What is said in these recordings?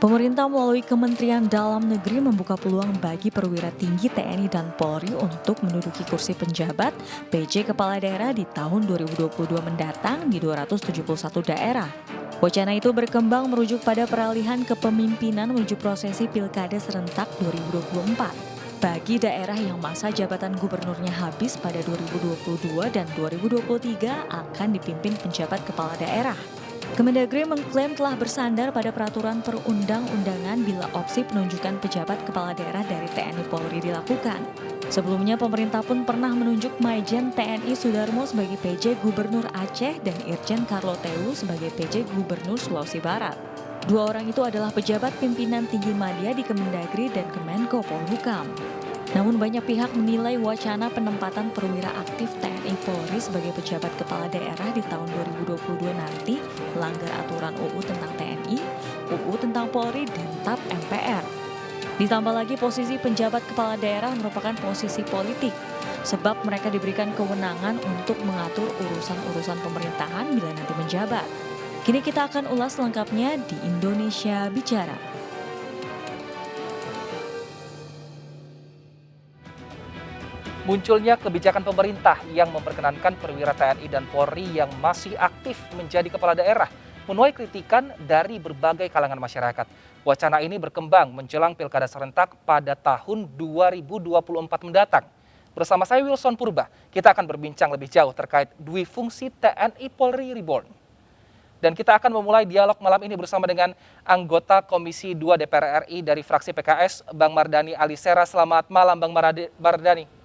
Pemerintah melalui Kementerian Dalam Negeri membuka peluang bagi perwira tinggi TNI dan Polri untuk menduduki kursi penjabat PJ Kepala Daerah di tahun 2022 mendatang di 271 daerah. Wacana itu berkembang merujuk pada peralihan kepemimpinan menuju prosesi Pilkada serentak 2024. Bagi daerah yang masa jabatan gubernurnya habis pada 2022 dan 2023 akan dipimpin penjabat kepala daerah. Kemendagri mengklaim telah bersandar pada peraturan perundang-undangan bila opsi penunjukan pejabat kepala daerah dari TNI Polri dilakukan. Sebelumnya pemerintah pun pernah menunjuk Maijen TNI Sudarmo sebagai PJ Gubernur Aceh dan Irjen Carlo Telu sebagai PJ Gubernur Sulawesi Barat. Dua orang itu adalah pejabat pimpinan tinggi media di Kemendagri dan Kemenko Polhukam. Namun banyak pihak menilai wacana penempatan perwira aktif TNI Polri sebagai pejabat kepala daerah di tahun 2022 nanti melanggar aturan UU tentang TNI, UU tentang Polri, dan TAP MPR. Ditambah lagi posisi penjabat kepala daerah merupakan posisi politik, sebab mereka diberikan kewenangan untuk mengatur urusan-urusan pemerintahan bila nanti menjabat. Kini kita akan ulas lengkapnya di Indonesia Bicara. Munculnya kebijakan pemerintah yang memperkenankan perwira TNI dan Polri yang masih aktif menjadi kepala daerah menuai kritikan dari berbagai kalangan masyarakat. Wacana ini berkembang menjelang Pilkada serentak pada tahun 2024 mendatang. Bersama saya Wilson Purba, kita akan berbincang lebih jauh terkait dui fungsi TNI Polri Reborn. Dan kita akan memulai dialog malam ini bersama dengan anggota Komisi 2 DPR RI dari fraksi PKS, Bang Mardhani Alisera. Selamat malam Bang Mardhani.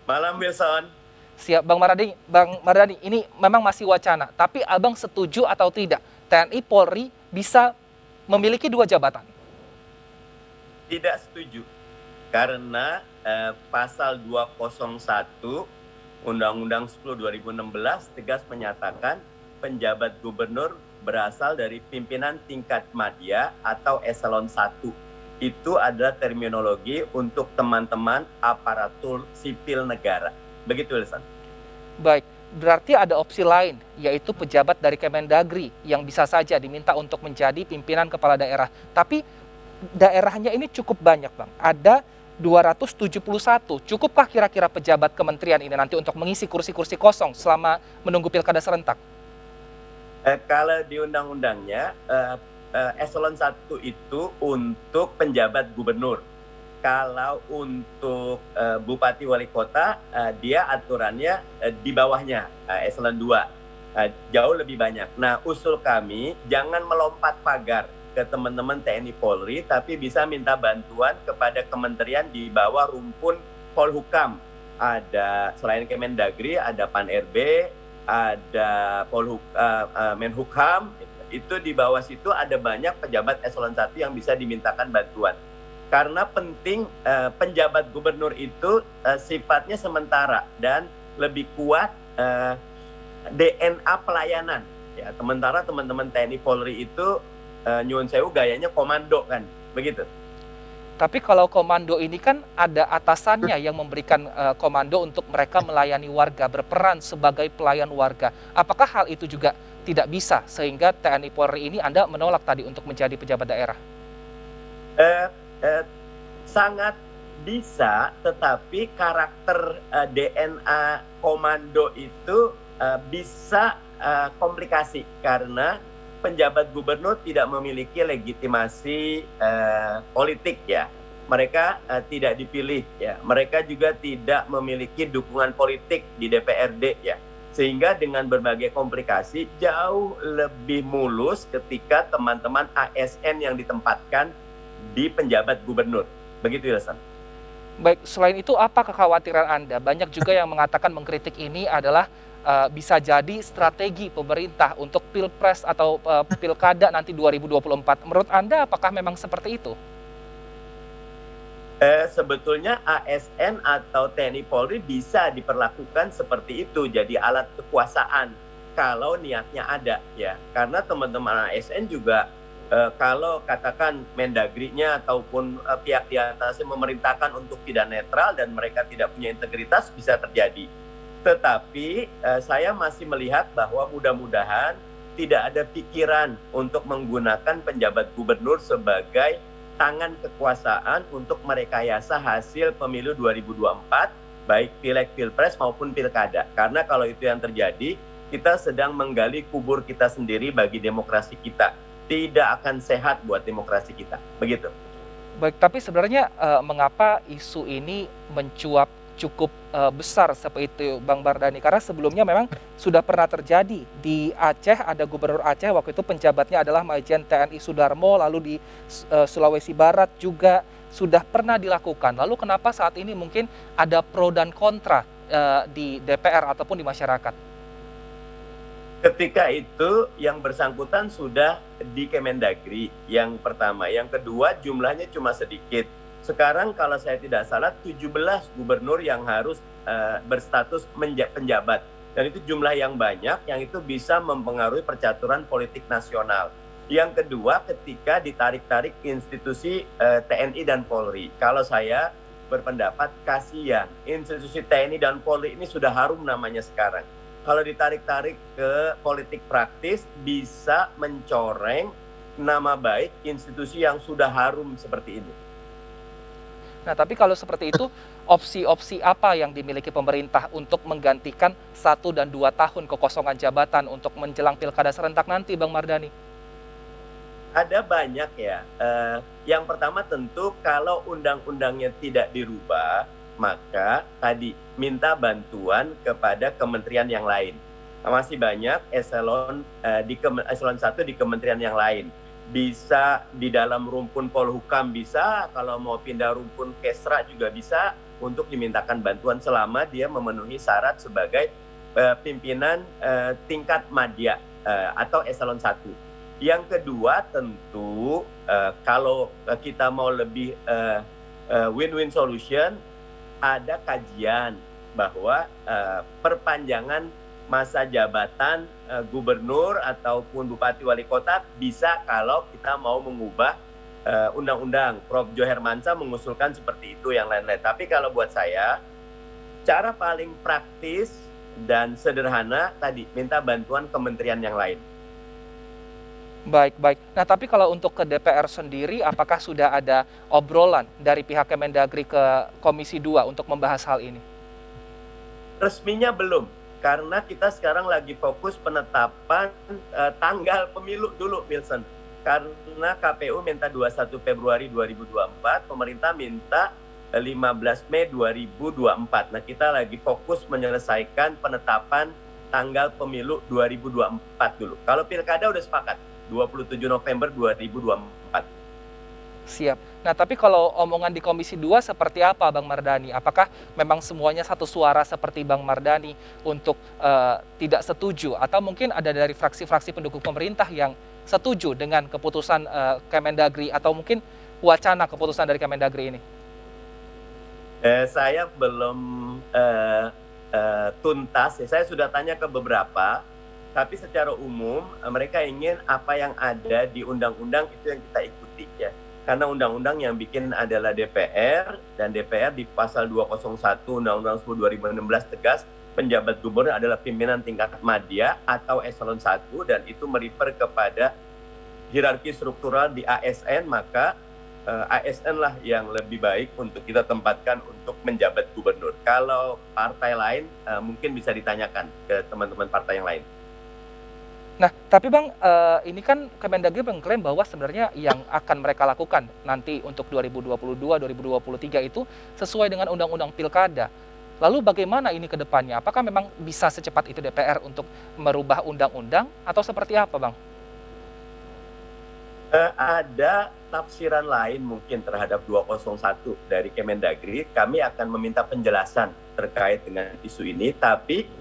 Malam Wilson. Siap Bang Mardhani, ini memang masih wacana, tapi Abang setuju atau tidak TNI Polri bisa memiliki dua jabatan? Tidak setuju, karena pasal 201 Undang-Undang 10 2016 tegas menyatakan penjabat gubernur berasal dari pimpinan tingkat madya atau eselon 1. Itu adalah terminologi untuk teman-teman aparatur sipil negara. Begitu, Wilson. Baik, berarti ada opsi lain, yaitu pejabat dari Kemendagri yang bisa saja diminta untuk menjadi pimpinan kepala daerah. Tapi daerahnya ini cukup banyak, Bang. Ada 271. Cukupkah kira-kira pejabat kementerian ini nanti untuk mengisi kursi-kursi kosong selama menunggu Pilkada serentak? Kalau di undang-undangnya, eselon 1 itu untuk penjabat gubernur. Kalau untuk bupati wali kota, dia aturannya di bawahnya, eselon 2. Jauh lebih banyak. Nah, usul kami jangan melompat pagar ke teman-teman TNI Polri, tapi bisa minta bantuan kepada kementerian di bawah rumpun Polhukam. Ada selain Kemendagri, ada Pan-RB, ada Menhukam. Itu di bawah situ ada banyak pejabat eselon 1 yang bisa dimintakan bantuan. Karena penting penjabat gubernur itu sifatnya sementara dan lebih kuat DNA pelayanan. Ya, sementara teman-teman TNI Polri itu nyuwun sewu gayanya komando kan, begitu. Tapi kalau komando ini kan ada atasannya yang memberikan komando untuk mereka melayani warga, berperan sebagai pelayan warga. Apakah hal itu juga tidak bisa sehingga TNI Polri ini Anda menolak tadi untuk menjadi pejabat daerah? Sangat bisa, tetapi karakter DNA komando itu bisa komplikasi karena penjabat gubernur tidak memiliki legitimasi politik ya. Mereka tidak dipilih ya. Mereka juga tidak memiliki dukungan politik di DPRD ya. Sehingga dengan berbagai komplikasi jauh lebih mulus ketika teman-teman ASN yang ditempatkan di penjabat gubernur. Begitu, Wilson. Baik, selain itu apa kekhawatiran Anda? Banyak juga yang mengatakan mengkritik ini adalah bisa jadi strategi pemerintah untuk pilpres atau pilkada nanti 2024. Menurut Anda apakah memang seperti itu? Sebetulnya ASN atau TNI Polri bisa diperlakukan seperti itu, jadi alat kekuasaan kalau niatnya ada ya. Karena teman-teman ASN juga kalau katakan Mendagri-nya ataupun pihak di atasnya memerintahkan untuk tidak netral dan mereka tidak punya integritas, bisa terjadi. Tetapi saya masih melihat bahwa mudah-mudahan tidak ada pikiran untuk menggunakan penjabat gubernur sebagai tangan kekuasaan untuk merekayasa hasil pemilu 2024, baik pileg, pilpres maupun pilkada. Karena kalau itu yang terjadi, kita sedang menggali kubur kita sendiri bagi demokrasi kita. Tidak akan sehat buat demokrasi kita. Begitu. Baik, tapi sebenarnya mengapa isu ini mencuat cukup besar seperti itu Bang Mardhani? Karena sebelumnya memang sudah pernah terjadi di Aceh, ada gubernur Aceh, waktu itu penjabatnya adalah Majen TNI Sudarmo, lalu di Sulawesi Barat juga sudah pernah dilakukan. Lalu kenapa saat ini mungkin ada pro dan kontra di DPR ataupun di masyarakat? Ketika itu yang bersangkutan sudah di Kemendagri yang pertama. Yang kedua jumlahnya cuma sedikit. Sekarang kalau saya tidak salah 17 gubernur yang harus berstatus penjabat. Dan itu jumlah yang banyak yang itu bisa mempengaruhi percaturan politik nasional. Yang kedua ketika ditarik-tarik institusi TNI dan Polri. Kalau saya berpendapat kasihan institusi TNI dan Polri ini sudah harum namanya sekarang. Kalau ditarik-tarik ke politik praktis bisa mencoreng nama baik institusi yang sudah harum seperti ini. Nah, tapi kalau seperti itu, opsi-opsi apa yang dimiliki pemerintah untuk menggantikan 1 dan 2 tahun kekosongan jabatan untuk menjelang pilkada serentak nanti, Bang Mardhani? Ada banyak ya. Yang pertama tentu kalau undang-undangnya tidak dirubah, maka tadi minta bantuan kepada kementerian yang lain. Masih banyak eselon 1 di kementerian yang lain. Bisa di dalam rumpun Polhukam bisa, kalau mau pindah rumpun Kesra juga bisa untuk dimintakan bantuan selama dia memenuhi syarat sebagai pimpinan tingkat madya atau eselon 1. Yang kedua tentu kalau kita mau lebih win-win solution, ada kajian bahwa perpanjangan masa jabatan gubernur ataupun bupati wali kota bisa kalau kita mau mengubah undang-undang. Prof. Jo Hermansyah mengusulkan seperti itu yang lain-lain. Tapi kalau buat saya, cara paling praktis dan sederhana tadi minta bantuan kementerian yang lain. Baik, baik. Nah, tapi kalau untuk ke DPR sendiri, apakah sudah ada obrolan dari pihak Kemendagri ke Komisi 2 untuk membahas hal ini? Resminya belum, karena kita sekarang lagi fokus penetapan tanggal pemilu dulu, Wilson. Karena KPU minta 21 Februari 2024, pemerintah minta 15 Mei 2024. Nah, kita lagi fokus menyelesaikan penetapan tanggal pemilu 2024 dulu. Kalau pilkada udah sepakat, 27 November 2024. Siap. Nah, tapi kalau omongan di Komisi 2 seperti apa, Bang Mardhani? Apakah memang semuanya satu suara seperti Bang Mardhani untuk tidak setuju? Atau mungkin ada dari fraksi-fraksi pendukung pemerintah yang setuju dengan keputusan Kemendagri atau mungkin wacana keputusan dari Kemendagri ini? Saya belum tuntas. Saya sudah tanya ke beberapa, tapi secara umum mereka ingin apa yang ada di undang-undang itu yang kita ikuti ya. Karena undang-undang yang bikin adalah DPR, dan DPR di pasal 201 Undang-Undang 10 2016 tegas penjabat gubernur adalah pimpinan tingkat madya atau eselon 1 dan itu merefer kepada hierarki struktural di ASN, maka ASN lah yang lebih baik untuk kita tempatkan untuk menjabat gubernur. Kalau partai lain mungkin bisa ditanyakan ke teman-teman partai yang lain. Nah, tapi Bang, ini kan Kemendagri mengklaim bahwa sebenarnya yang akan mereka lakukan nanti untuk 2022-2023 itu sesuai dengan Undang-Undang Pilkada. Lalu bagaimana ini ke depannya? Apakah memang bisa secepat itu DPR untuk merubah undang-undang atau seperti apa, Bang? Ada tafsiran lain mungkin terhadap 201 dari Kemendagri. Kami akan meminta penjelasan terkait dengan isu ini, tapi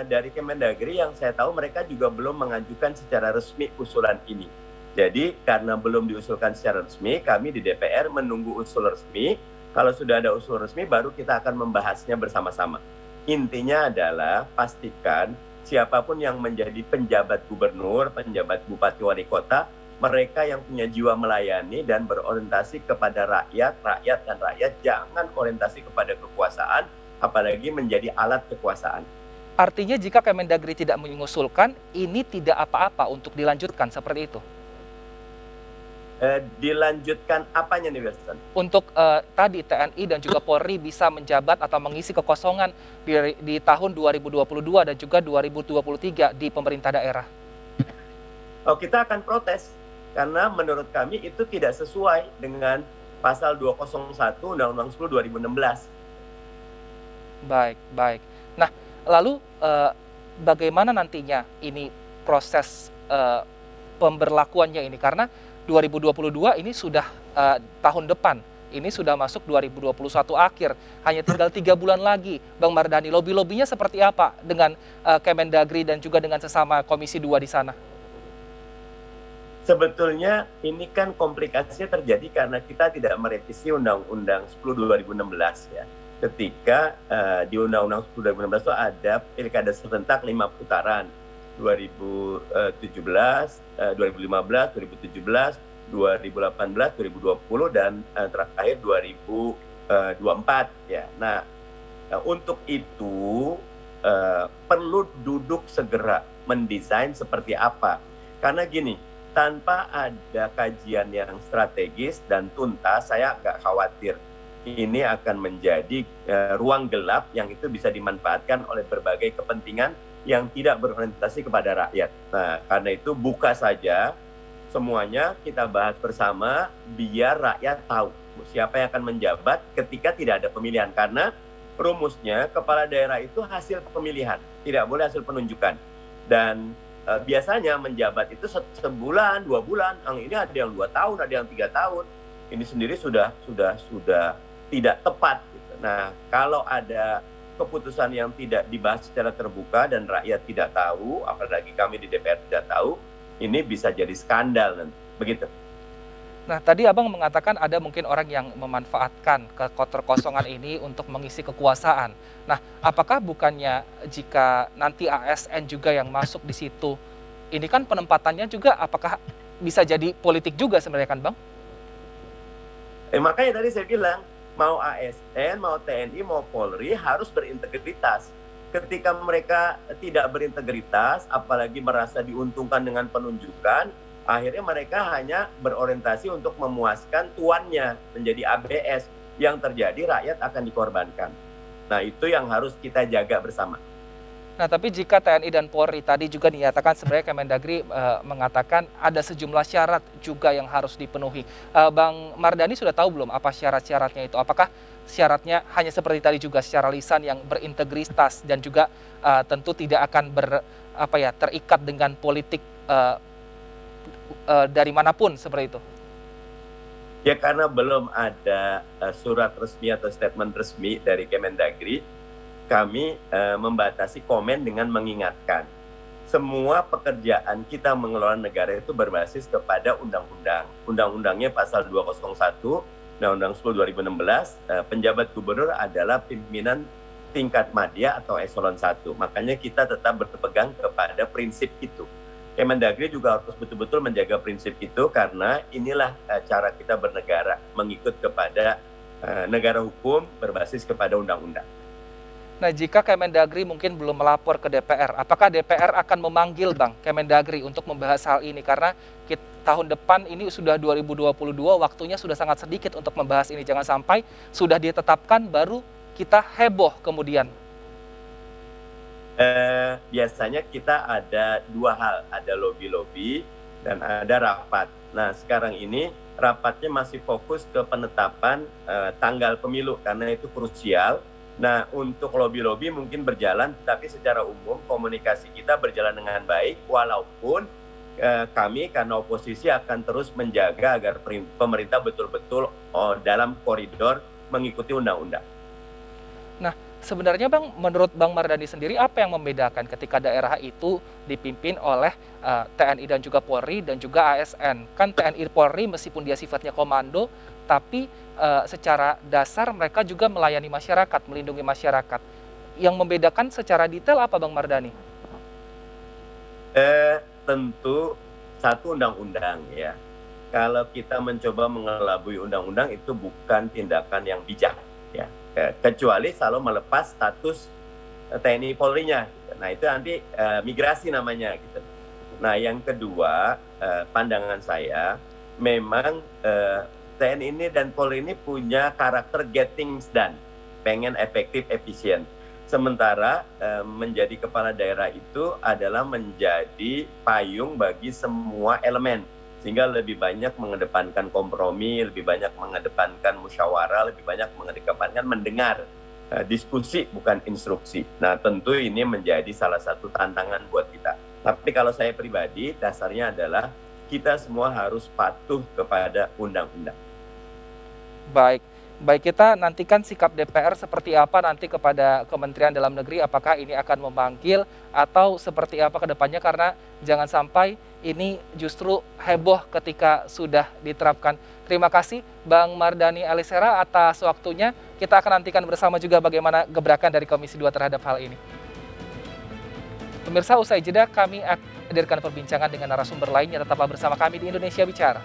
dari Kemendagri yang saya tahu mereka juga belum mengajukan secara resmi usulan ini. Jadi karena belum diusulkan secara resmi, kami di DPR menunggu usul resmi. Kalau sudah ada usul resmi baru kita akan membahasnya bersama-sama. Intinya adalah pastikan siapapun yang menjadi penjabat gubernur, penjabat bupati wali kota, mereka yang punya jiwa melayani dan berorientasi kepada rakyat dan rakyat, jangan orientasi kepada kekuasaan, apalagi menjadi alat kekuasaan. Artinya jika Kemendagri tidak mengusulkan, ini tidak apa-apa untuk dilanjutkan seperti itu? Dilanjutkan apanya nih, Wilson? Untuk tadi TNI dan juga Polri bisa menjabat atau mengisi kekosongan di tahun 2022 dan juga 2023 di pemerintah daerah. Oh, kita akan protes karena menurut kami itu tidak sesuai dengan pasal 201 Undang-Undang 10 2016. Baik, baik. Nah, lalu bagaimana nantinya ini proses pemberlakuannya ini? Karena 2022 ini sudah tahun depan, ini sudah masuk 2021 akhir, hanya tinggal 3 bulan lagi. Bang Mardhani, lobby-lobbynya seperti apa dengan Kemendagri dan juga dengan sesama Komisi 2 di sana? Sebetulnya ini kan komplikasinya terjadi karena kita tidak merevisi Undang-Undang 10 2016 ya. Ketika di Undang-Undang 10 2016 itu ada pilkada serentak 5 putaran. 2017, 2015, 2017, 2018, 2020 dan terakhir 2024 ya. Nah, untuk itu perlu duduk segera mendesain seperti apa. Karena gini, tanpa ada kajian yang strategis dan tuntas, saya agak khawatir ini akan menjadi ruang gelap yang itu bisa dimanfaatkan oleh berbagai kepentingan yang tidak berorientasi kepada rakyat. Nah, karena itu buka saja semuanya, kita bahas bersama biar rakyat tahu siapa yang akan menjabat ketika tidak ada pemilihan. Karena rumusnya kepala daerah itu hasil pemilihan, tidak boleh hasil penunjukan. Dan biasanya menjabat itu sebulan, 2 bulan, yang ini ada yang 2 tahun, ada yang 3 tahun. Ini sendiri sudah tidak tepat. Gitu. Nah, kalau ada keputusan yang tidak dibahas secara terbuka dan rakyat tidak tahu, apalagi kami di DPR tidak tahu, ini bisa jadi skandal nanti. Begitu. Nah, tadi Abang mengatakan ada mungkin orang yang memanfaatkan keterkosongan ini untuk mengisi kekuasaan. Nah, apakah bukannya jika nanti ASN juga yang masuk di situ, ini kan penempatannya juga apakah bisa jadi politik juga sebenarnya kan, Bang? Makanya tadi saya bilang, mau ASN, mau TNI, mau Polri harus berintegritas. Ketika mereka tidak berintegritas, apalagi merasa diuntungkan dengan penunjukan, akhirnya mereka hanya berorientasi untuk memuaskan tuannya, menjadi ABS. Yang terjadi rakyat akan dikorbankan. Nah, itu yang harus kita jaga bersama. Nah, tapi jika TNI dan Polri tadi juga dinyatakan sebenarnya Kemendagri mengatakan ada sejumlah syarat juga yang harus dipenuhi. Bang Mardhani sudah tahu belum apa syarat-syaratnya itu? Apakah syaratnya hanya seperti tadi juga secara lisan yang berintegritas dan juga tentu tidak akan terikat dengan politik dari manapun seperti itu? Ya, karena belum ada surat resmi atau statement resmi dari Kemendagri, kami membatasi komen dengan mengingatkan semua pekerjaan kita mengelola negara itu berbasis kepada undang-undang. Undang-undangnya pasal 201, Undang-Undang 10 2016, penjabat gubernur adalah pimpinan tingkat madya atau eselon 1. Makanya kita tetap berpegang kepada prinsip itu. Kemendagri juga harus betul-betul menjaga prinsip itu karena inilah cara kita bernegara, mengikut kepada negara hukum berbasis kepada undang-undang. Nah, jika Kemendagri mungkin belum melapor ke DPR, apakah DPR akan memanggil Bang Kemendagri untuk membahas hal ini? Karena tahun depan ini sudah 2022, waktunya sudah sangat sedikit untuk membahas ini. Jangan sampai sudah ditetapkan baru kita heboh kemudian. Biasanya kita ada 2 hal, ada lobby-lobby dan ada rapat. Nah, sekarang ini rapatnya masih fokus ke penetapan tanggal pemilu karena itu krusial. Nah, untuk lobby-lobby mungkin berjalan, tapi secara umum komunikasi kita berjalan dengan baik, walaupun kami karena oposisi akan terus menjaga agar pemerintah betul-betul dalam koridor mengikuti undang-undang. Nah, sebenarnya Bang, menurut Bang Mardhani sendiri apa yang membedakan ketika daerah itu dipimpin oleh TNI dan juga Polri dan juga ASN? Kan TNI Polri meskipun dia sifatnya komando, tapi secara dasar mereka juga melayani masyarakat, melindungi masyarakat. Yang membedakan secara detail apa Bang Mardhani? Tentu satu undang-undang ya. Kalau kita mencoba mengelabui undang-undang itu bukan tindakan yang bijak ya. Kecuali selalu melepas status TNI Polri-nya. Nah itu nanti migrasi namanya gitu. Nah yang kedua, pandangan saya memang TNI ini dan Polri ini punya karakter get things done, pengen efektif, efisien. Sementara menjadi kepala daerah itu adalah menjadi payung bagi semua elemen, sehingga lebih banyak mengedepankan kompromi, lebih banyak mengedepankan musyawarah, lebih banyak mengedepankan mendengar, diskusi bukan instruksi. Nah tentu ini menjadi salah satu tantangan buat kita. Tapi kalau saya pribadi, dasarnya adalah kita semua harus patuh kepada undang-undang. Baik, kita nantikan sikap DPR seperti apa nanti kepada Kementerian Dalam Negeri, apakah ini akan memanggil atau seperti apa ke depannya, karena jangan sampai ini justru heboh ketika sudah diterapkan. Terima kasih Bang Mardhani Alisera atas waktunya. Kita akan nantikan bersama juga bagaimana gebrakan dari Komisi 2 terhadap hal ini. Pemirsa, usai jeda kami akan hadirkan perbincangan dengan narasumber lainnya. Tetaplah bersama kami di Indonesia Bicara.